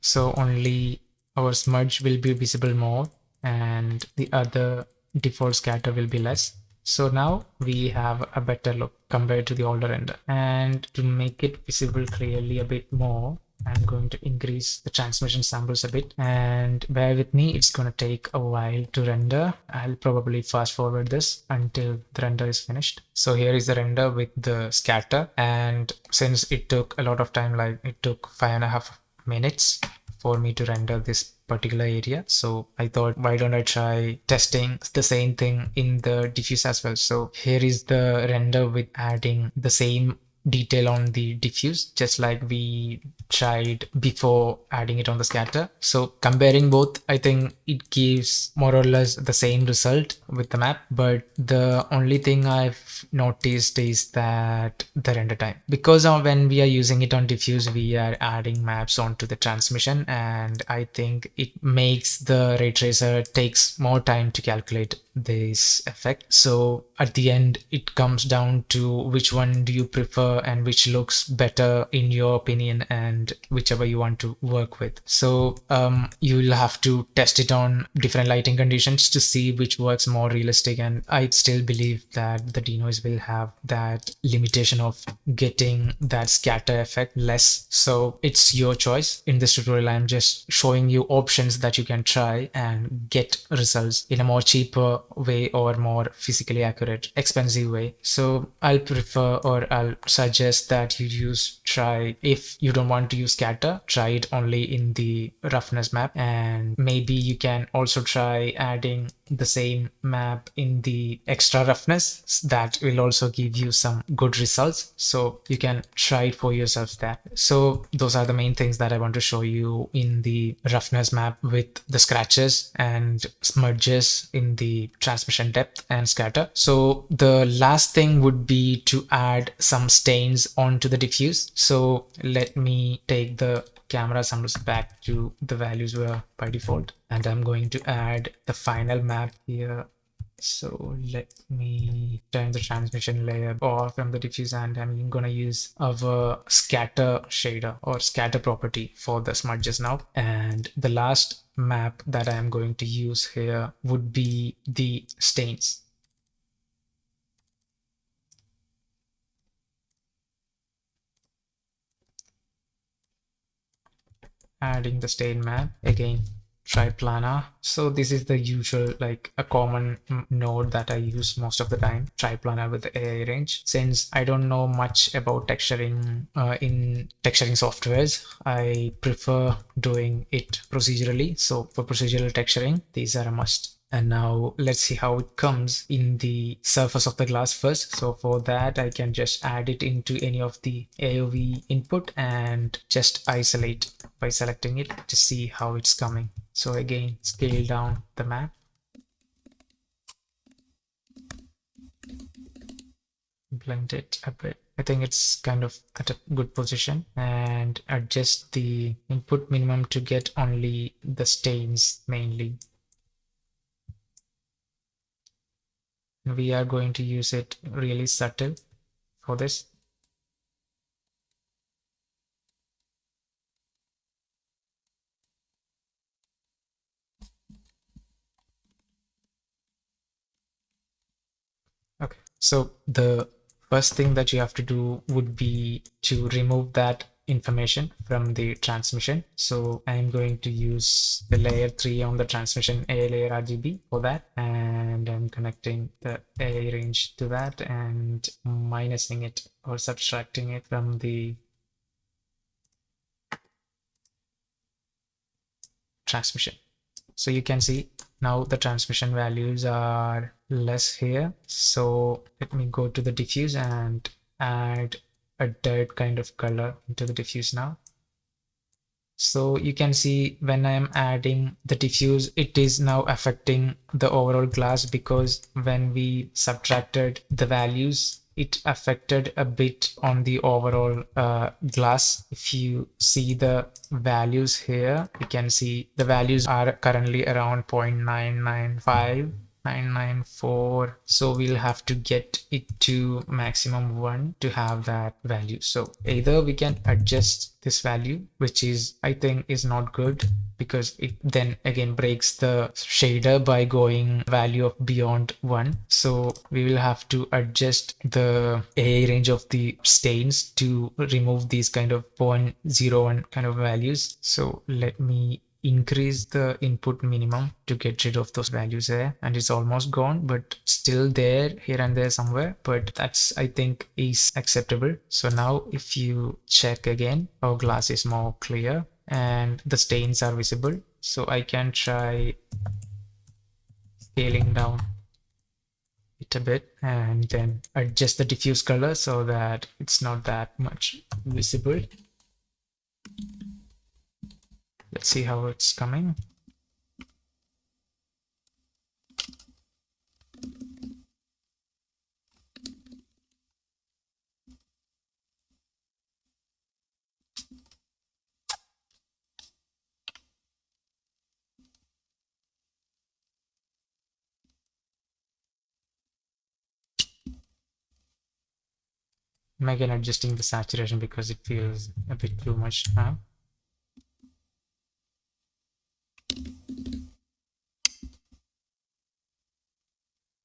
Speaker 1: So only our smudge will be visible more and the other default scatter will be less. So now we have a better look compared to the older render. And to make it visible clearly a bit more, I'm going to increase the transmission samples a bit, and bear with me, it's going to take a while to render. I'll probably fast forward this until the render is finished. So here is the render with the scatter, and since it took a lot of time, like it took 5.5 minutes for me to render this particular area, so I thought, why don't I try testing the same thing in the diffuse as well. So here is the render with adding the same detail on the diffuse, just like we tried before adding it on the scatter. So comparing both, I think it gives more or less the same result with the map, but the only thing I've noticed is that the render time, because when we are using it on diffuse, we are adding maps onto the transmission, and I think it makes the ray tracer takes more time to calculate this effect. So at the end, it comes down to which one do you prefer and which looks better in your opinion, and whichever you want to work with. So you'll have to test it on different lighting conditions to see which works more realistic, and I still believe that the denoise will have that limitation of getting that scatter effect less. So it's your choice. In this tutorial, I'm just showing you options that you can try and get results in a more cheaper way or more physically accurate, expensive way. So I'll prefer, or I'll suggest that you try, if you don't want to use scatter, try it only in the roughness map, and maybe you can also try adding the same map in the extra roughness. That will also give you some good results, so you can try it for yourself there. So those are the main things that I want to show you in the roughness map with the scratches and smudges in the transmission depth and scatter. So the last thing would be to add some stains onto the diffuse. So let me take the camera samples back to the values were by default, and I'm going to add the final map here So let me turn the transmission layer off from the diffuse, and I'm gonna use our scatter shader or scatter property for the smudges now. And the last map that I'm going to use here would be the stains. Adding the stain map again. Aitriplanar. So this is the usual, like a common node that I use most of the time. Aitriplanar with the Airange. Since I don't know much about texturing in texturing softwares, I prefer doing it procedurally. So for procedural texturing, these are a must. And now let's see how it comes in the surface of the glass first. So for that, I can just add it into any of the AOV input and just isolate by selecting it to see how it's coming. So again, scale down the map. Blend it a bit. I think it's kind of at a good position, and adjust the input minimum to get only the stains mainly. We are going to use it really subtle for this. Okay, so the first thing that you have to do would be to remove that information from the transmission. So I'm going to use the layer 3 on the transmission ALAYERrgba for that, and I'm connecting the Airange to that and minusing it or subtracting it from the transmission. So you can see now the transmission values are less here. So let me go to the diffuse and add a dirt kind of color into the diffuse now. So you can see when I am adding the diffuse, it is now affecting the overall glass, because when we subtracted the values, it affected a bit on the overall glass. If you see the values here, you can see the values are currently around 0.995. 994. So we'll have to get it to maximum 1 to have that value. So either we can adjust this value, which is, I think, is not good, because it then again breaks the shader by going value of beyond 1. So we will have to adjust the Airange of the stains to remove these kind of 0.01 kind of values. So let me increase the input minimum to get rid of those values there, and it's almost gone, but still there here and there somewhere, but that's, I think, is acceptable. So now if you check again, our glass is more clear and the stains are visible. So I can try scaling down it a bit and then adjust the diffuse color so that it's not that much visible. Let's see how it's coming. I'm again adjusting the saturation because it feels a bit too much now.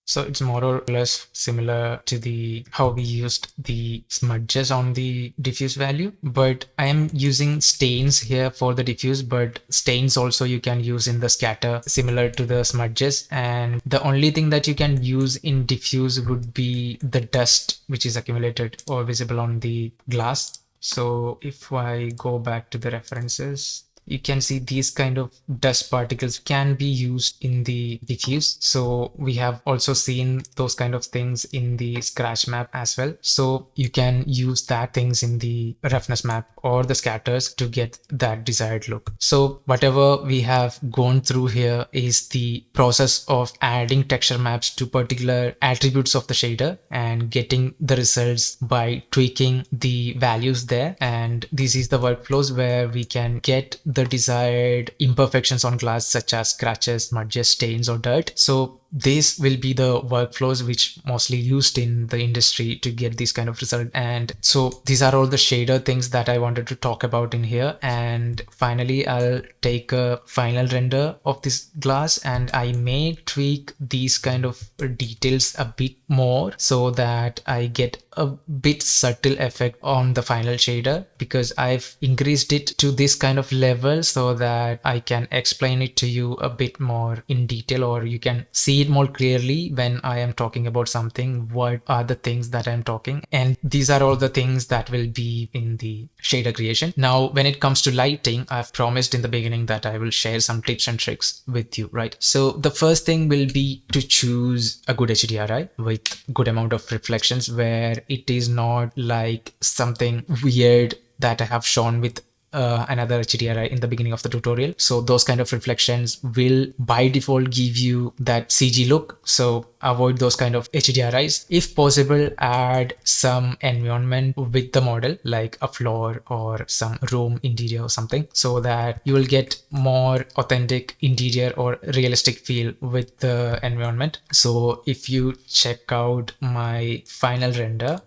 Speaker 1: So it's more or less similar to the how we used the smudges on the diffuse value, but I am using stains here for the diffuse, but stains also you can use in the scatter similar to the smudges. And the only thing that you can use in diffuse would be the dust which is accumulated or visible on the glass. So if I go back to the references, you can see these kind of dust particles can be used in the diffuse. So we have also seen those kind of things in the scratch map as well. So you can use that things in the roughness map or the scatters to get that desired look. So whatever we have gone through here is the process of adding texture maps to particular attributes of the shader and getting the results by tweaking the values there. And this is the workflows where we can get the desired imperfections on glass, such as scratches, smudges, stains, or dirt. So this will be the workflows which mostly used in the industry to get this kind of result. And so these are all the shader things that I wanted to talk about in here. And finally, I'll take a final render of this glass, and I may tweak these kind of details a bit more so that I get a bit subtle effect on the final shader, because I've increased it to this kind of level so that I can explain it to you a bit more in detail, or you can see it more clearly when I am talking about something, what are the things that I'm talking. And these are all the things that will be in the shader creation. Now, when it comes to lighting, I've promised in the beginning that I will share some tips and tricks with you, right? So the first thing will be to choose a good HDRI with good amount of reflections, where it is not like something weird that I have shown with another HDRI in the beginning of the tutorial. So those kind of reflections will by default give you that CG look. So avoid those kind of HDRIs. If possible, add some environment with the model, like a floor or some room interior or something, so that you will get more authentic interior or realistic feel with the environment. So if you check out my final render,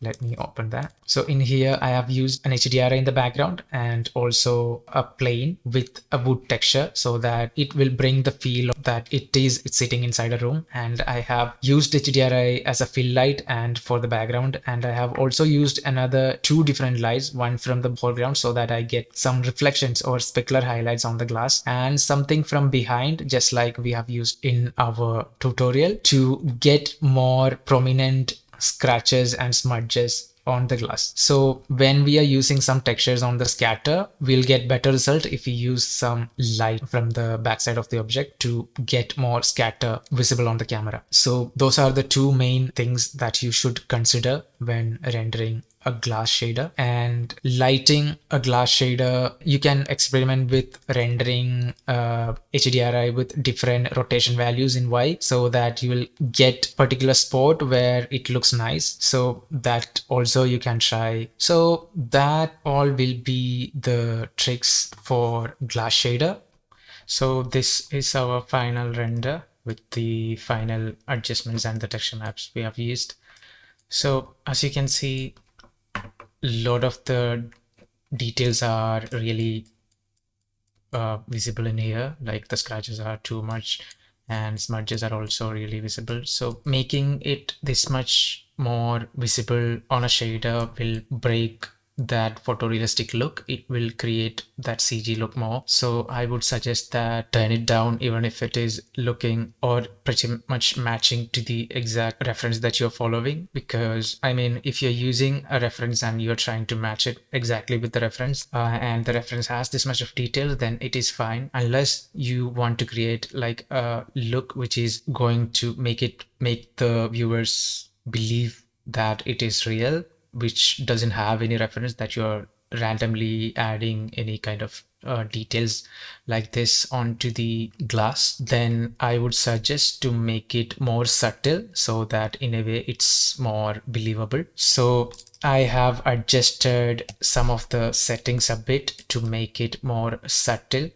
Speaker 1: let me open that. So in here, I have used an HDRI in the background and also a plane with a wood texture, so that it will bring the feel that it's sitting inside a room. And I have used HDRI as a fill light and for the background. And I have also used another 2 different lights, one from the foreground so that I get some reflections or specular highlights on the glass, and something from behind, just like we have used in our tutorial, to get more prominent scratches and smudges on the glass. So when we are using some textures on the scatter, we'll get better result if we use some light from the backside of the object to get more scatter visible on the camera. So those are the 2 main things that you should consider when rendering a glass shader. And lighting a glass shader, you can experiment with rendering HDRI with different rotation values in Y, so that you will get particular spot where it looks nice. So that also you can try. So that all will be the tricks for glass shader. So this is our final render with the final adjustments and the texture maps we have used. So as you can see, a lot of the details are really visible in here, like the scratches are too much and smudges are also really visible. So making it this much more visible on a shader will break that photorealistic look. It will create that CG look more. So I would suggest that turn it down, even if it is looking or pretty much matching to the exact reference that you're following. Because I mean, if you're using a reference and you're trying to match it exactly with the reference, and the reference has this much of detail, then it is fine, unless you want to create like a look which is going to make the viewers believe that it is real, which doesn't have any reference, that you're randomly adding any kind of details like this onto the glass. Then I would suggest to make it more subtle, so that in a way it's more believable. So I have adjusted some of the settings a bit to make it more subtle.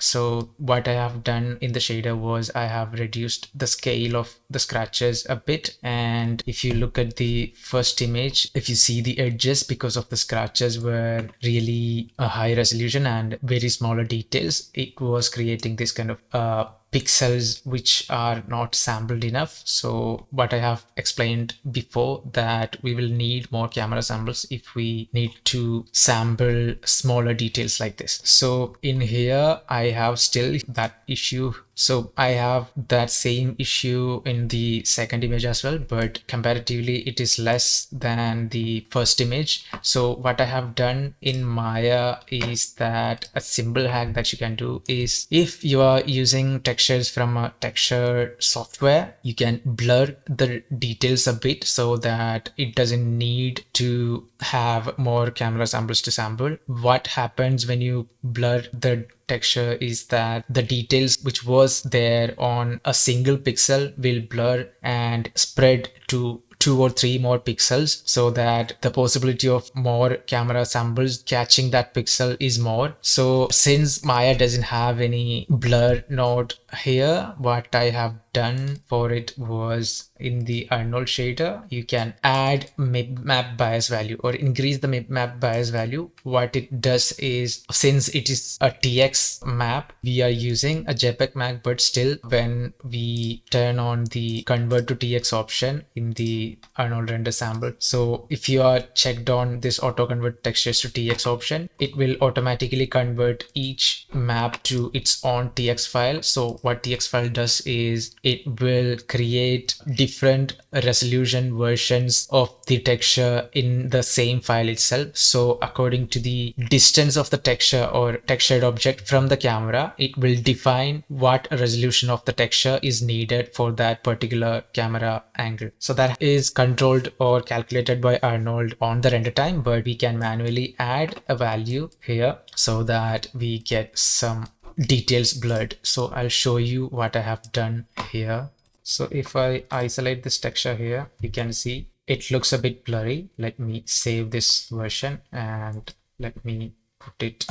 Speaker 1: So what I have done in the shader was I have reduced the scale of the scratches a bit. And if you look at the first image, if you see the edges, because of the scratches were really a high resolution and very smaller details, it was creating this kind of pixels which are not sampled enough. So what I have explained before, that we will need more camera samples if we need to sample smaller details like this. So in here I have still that issue. So I have that same issue in the second image as well, but comparatively it is less than the first image. So what I have done in Maya is that a simple hack that you can do is, if you are using textures from a texture software, you can blur the details a bit so that it doesn't need to have more camera samples to sample. What happens when you blur the texture is that the details which was there on a single pixel will blur and spread to 2 or 3 more pixels, so that the possibility of more camera samples catching that pixel is more. So since Maya doesn't have any blur node here what I have done for it was in the Arnold shader, you can add map bias value or increase the map bias value. What it does is, since it is a TX map, we are using a JPEG map, but still when we turn on the convert to TX option in the Arnold render sample, so if you are checked on this auto convert textures to TX option, it will automatically convert each map to its own TX file. So what TX file does is it will create different resolution versions of the texture in the same file itself. So according to the distance of the texture or textured object from the camera, it will define what resolution of the texture is needed for that particular camera angle. So that is controlled or calculated by Arnold on the render time, but we can manually add a value here so that we get some details blurred. So I'll show you what I have done here. So if I isolate this texture here, you can see it looks a bit blurry. Let me save this version and let me put it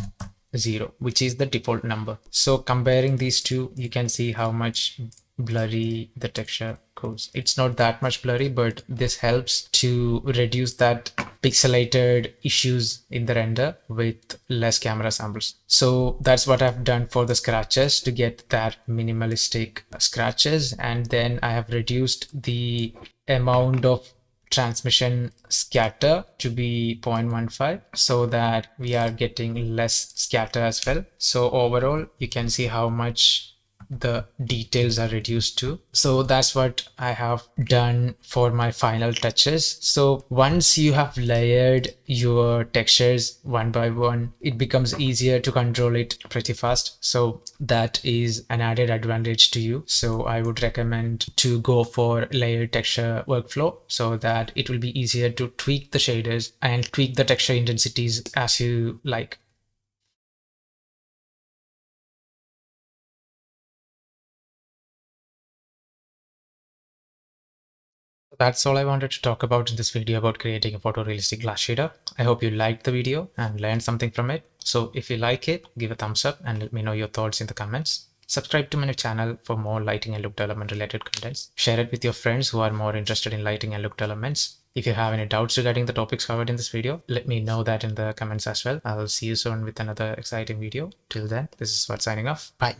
Speaker 1: 0, which is the default number. So comparing these two, you can see how much blurry the texture goes. It's not that much blurry, but this helps to reduce that pixelated issues in the render with less camera samples. So that's what I've done for the scratches to get that minimalistic scratches. And then I have reduced the amount of transmission scatter to be 0.15 so that we are getting less scatter as well. So overall, you can see how much the details are reduced to. So that's what I have done for my final touches. So once you have layered your textures one by one, it becomes easier to control it pretty fast. So that is an added advantage to you. So I would recommend to go for layered texture workflow so that it will be easier to tweak the shaders and tweak the texture intensities as you like. That's all I wanted to talk about in this video about creating a photorealistic glass shader. I hope you liked the video and learned something from it. So if you like it, give a thumbs up and let me know your thoughts in the comments. Subscribe to my channel for more lighting and look development related contents. Share it with your friends who are more interested in lighting and look developments. If you have any doubts regarding the topics covered in this video, let me know that in the comments as well. I'll see you soon with another exciting video. Till then, this is Swat signing off. Bye.